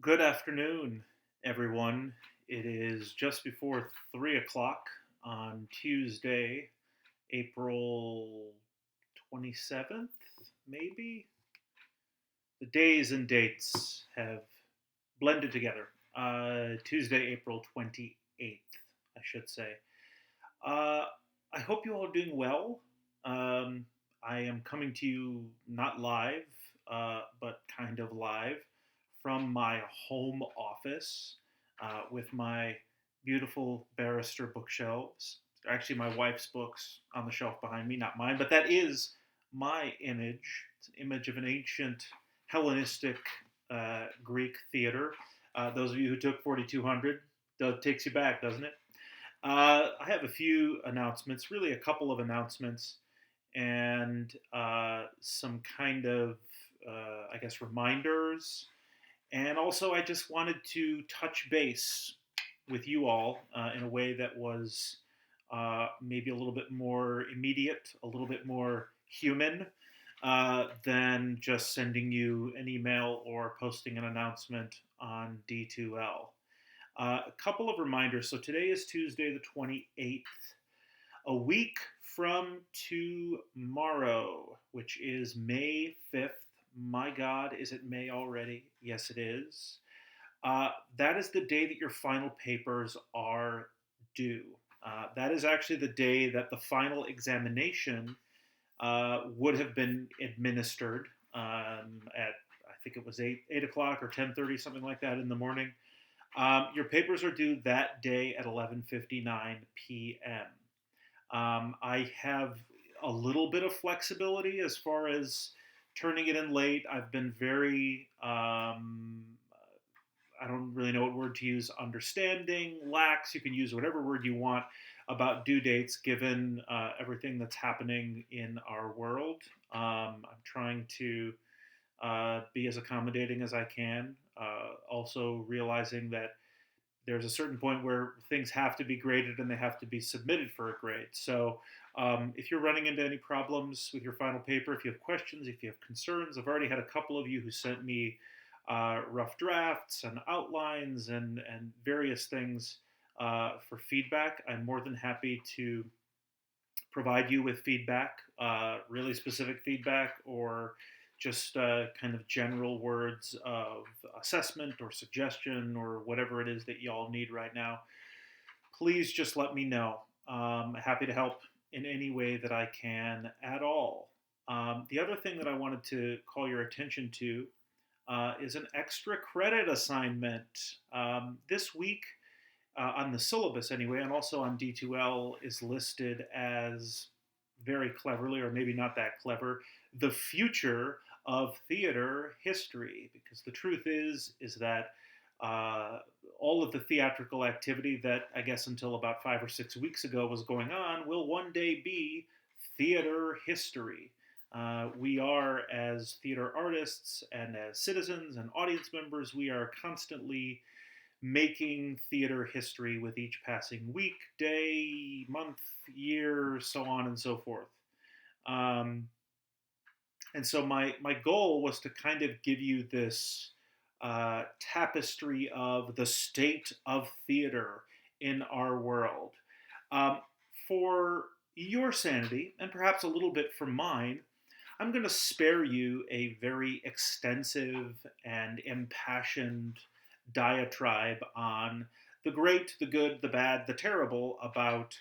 Good afternoon, everyone. It is just before 3 o'clock on Tuesday, April 27th, maybe? The days and dates have blended together. Tuesday, April 28th, I should say. Uh, I hope you all are doing well. Um, I am coming to you not live, but kind of live from my home office with my beautiful barrister bookshelves. Actually, my wife's books on the shelf behind me, not mine, but that is my image. It's an image of an ancient Hellenistic Greek theater. Those of you who took 4200, that takes you back, doesn't it? I have a few announcements, really a couple of announcements, and some kind of, I guess, reminders. And also, I just wanted to touch base with you all in a way that was maybe a little bit more immediate, a little bit more human than just sending you an email or posting an announcement on D2L. A couple of reminders. So today is Tuesday, the 28th. A week from tomorrow, which is May 5th. My God, is it May already? Yes, it is. That is the day that your final papers are due. That is actually the day that the final examination would have been administered at, I think it was 8 o'clock or 10:30, something like that in the morning. Your papers are due that day at 11:59 p.m. I have a little bit of flexibility as far as turning it in late. I've been very, I don't really know what word to use, understanding, lax. You can use whatever word you want about due dates given everything that's happening in our world. I'm trying to be as accommodating as I can, also realizing that there's a certain point where things have to be graded and they have to be submitted for a grade. So if you're running into any problems with your final paper, if you have questions, if you have concerns, I've already had a couple of you who sent me rough drafts and outlines and various things for feedback. I'm more than happy to provide you with feedback, really specific feedback, or just kind of general words of assessment or suggestion or whatever it is that y'all need right now. Please just let me know. Happy to help in any way that I can at all. The other thing that I wanted to call your attention to is an extra credit assignment. This week, on the syllabus anyway, and also on D2L, is listed as very cleverly, or maybe not that clever, the future of theater history. Because the truth is that uh, all of the theatrical activity that I guess until about 5 or 6 weeks ago was going on will one day be theater history. We are, as theater artists and as citizens and audience members, we are constantly making theater history with each passing week, day, month, year, so on and so forth. Um, and so my goal was to kind of give you this tapestry of the state of theater in our world. Um, for your sanity, and perhaps a little bit for mine, I'm going to spare you a very extensive and impassioned diatribe on the great, the good, the bad, the terrible about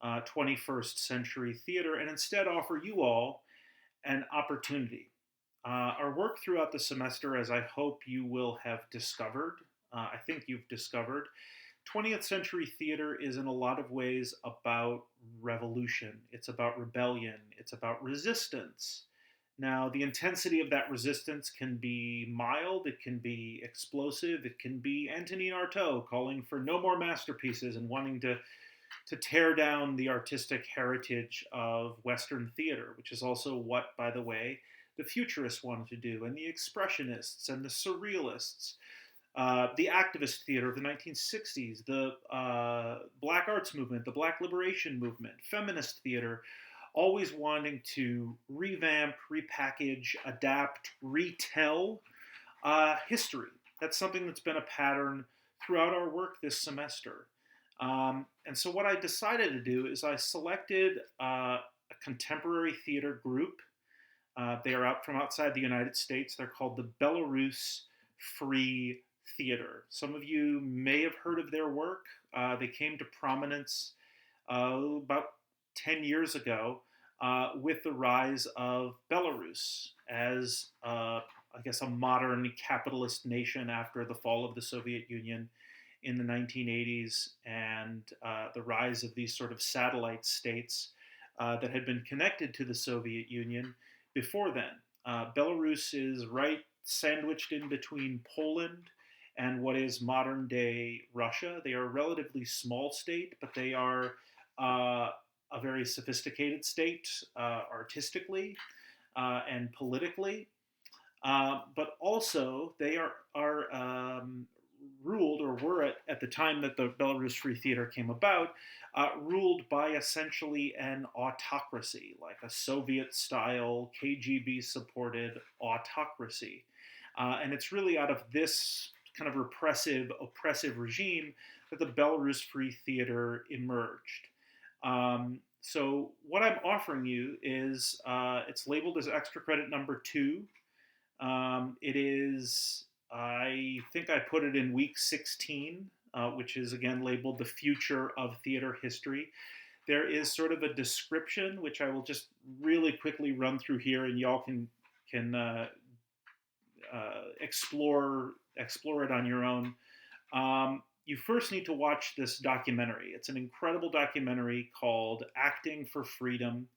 21st century theater, and instead offer you all an opportunity. Our work throughout the semester, as I hope you will have discovered, I think you've discovered, 20th century theater is in a lot of ways about revolution. It's about rebellion. It's about resistance. Now, the intensity of that resistance can be mild, it can be explosive, it can be Antonin Artaud calling for no more masterpieces and wanting to tear down the artistic heritage of Western theater, which is also what, by the way, the futurists wanted to do, and the expressionists and the surrealists, the activist theater of the 1960s, the black arts movement, the black liberation movement, feminist theater, always wanting to revamp, repackage, adapt, retell history. That's something that's been a pattern throughout our work this semester. And so, what I decided to do is I selected a contemporary theater group. They are out from outside the United States. They're called the Belarus Free Theater. Some of you may have heard of their work. They came to prominence about 10 years ago with the rise of Belarus as, I guess, a modern capitalist nation after the fall of the Soviet Union in the 1980s and the rise of these sort of satellite states that had been connected to the Soviet Union before then. Belarus is right sandwiched in between Poland and what is modern day Russia. They are a relatively small state, but they are a very sophisticated state artistically and politically. But also, they are ruled, or were at the time that the Belarus Free Theater came about, ruled by essentially an autocracy, like a Soviet style, KGB supported autocracy. And it's really out of this kind of repressive, oppressive regime that the Belarus Free Theater emerged. So, what I'm offering you is it's labeled as extra credit number 2. It is, I think I put it in week 16, which is again labeled the future of theater history. There is sort of a description, which I will just really quickly run through here, and y'all can explore it on your own. You first need to watch this documentary. It's an incredible documentary called Acting for Freedom.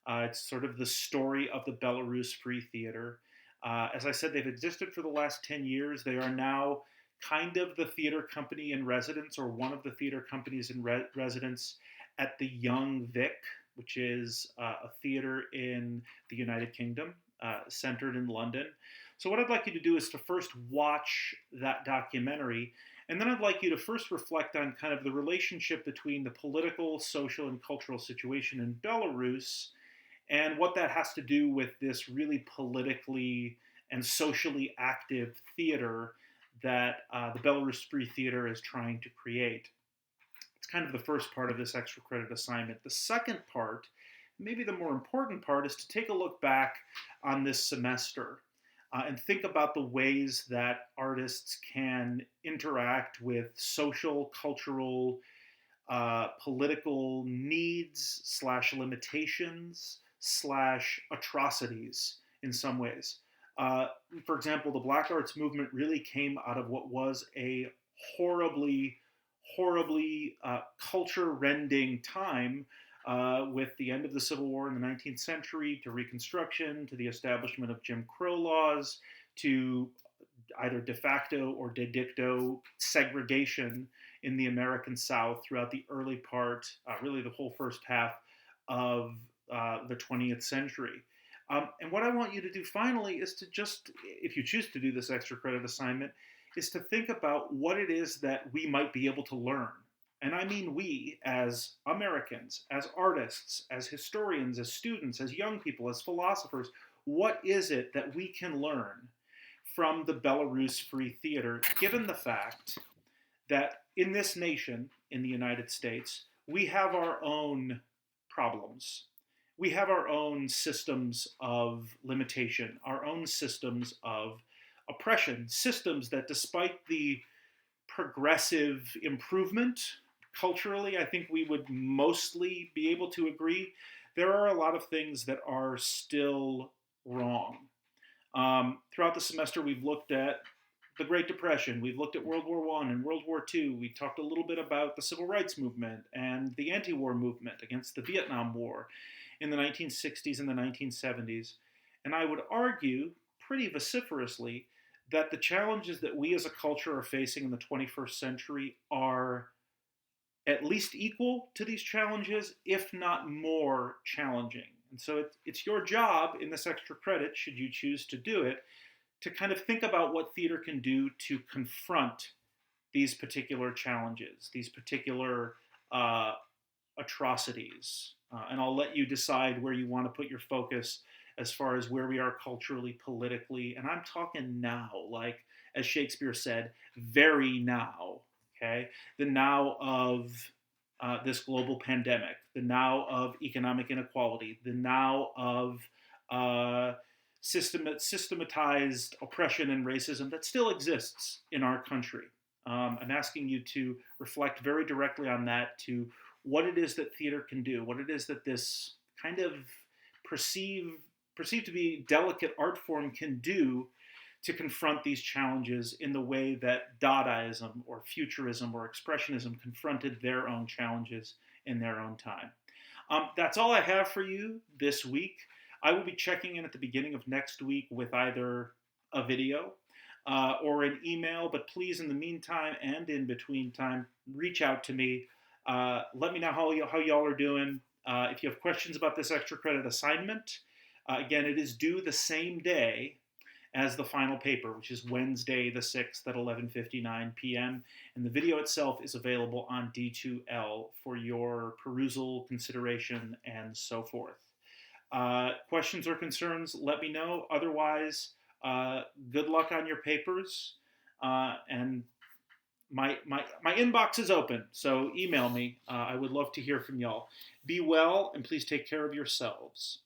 It's sort of the story of the Belarus Free Theater. As I said, they've existed for the last 10 years. They are now kind of the theater company in residence, or one of the theater companies in residence at the Young Vic, which is a theater in the United Kingdom, centered in London. So, what I'd like you to do is to first watch that documentary, and then I'd like you to first reflect on kind of the relationship between the political, social, and cultural situation in Belarus and what that has to do with this really politically and socially active theater that the Belarus Free Theater is trying to create. It's kind of the first part of this extra credit assignment. The second part, maybe the more important part, is to take a look back on this semester and think about the ways that artists can interact with social, cultural, political needs slash limitations slash atrocities in some ways. For example, the Black Arts Movement really came out of what was a horribly, horribly culture-rending time with the end of the Civil War in the 19th century, to Reconstruction, to the establishment of Jim Crow laws, to either de facto or de dicto segregation in the American South throughout the early part, really the whole first half of the 20th century. And what I want you to do finally is to just, if you choose to do this extra credit assignment, is to think about what it is that we might be able to learn. And I mean we, as Americans, as artists, as historians, as students, as young people, as philosophers. What is it that we can learn from the Belarus Free Theater, given the fact that in this nation, in the United States, we have our own problems. We have our own systems of limitation, our own systems of oppression, systems that, despite the progressive improvement culturally, I think we would mostly be able to agree, there are a lot of things that are still wrong. Throughout the semester, we've looked at the Great Depression, we've looked at World War I and World War II, we talked a little bit about the Civil Rights Movement and the anti-war movement against the Vietnam War in the 1960s and the 1970s. And I would argue pretty vociferously that the challenges that we as a culture are facing in the 21st century are at least equal to these challenges, if not more challenging. And so it's your job in this extra credit, should you choose to do it, to kind of think about what theater can do to confront these particular challenges, these particular atrocities. And I'll let you decide where you want to put your focus as far as where we are culturally, politically. And I'm talking now, like as Shakespeare said, very now. Okay, the now of this global pandemic, the now of economic inequality, the now of uh, systematized oppression and racism that still exists in our country. I'm asking you to reflect very directly on that, to what it is that theater can do, what it is that this kind of perceived perceived to be delicate art form can do to confront these challenges in the way that Dadaism or Futurism or Expressionism confronted their own challenges in their own time. That's all I have for you this week. I will be checking in at the beginning of next week with either a video or an email, but please, in the meantime and in between time, reach out to me. Let me know how y'all are doing. If you have questions about this extra credit assignment, again, it is due the same day as the final paper, which is Wednesday the 6th at 11:59 p.m. And the video itself is available on D2L for your perusal, consideration, and so forth. Questions or concerns, let me know. Otherwise, good luck on your papers. And my inbox is open, so email me. I would love to hear from y'all. Be well, and please take care of yourselves.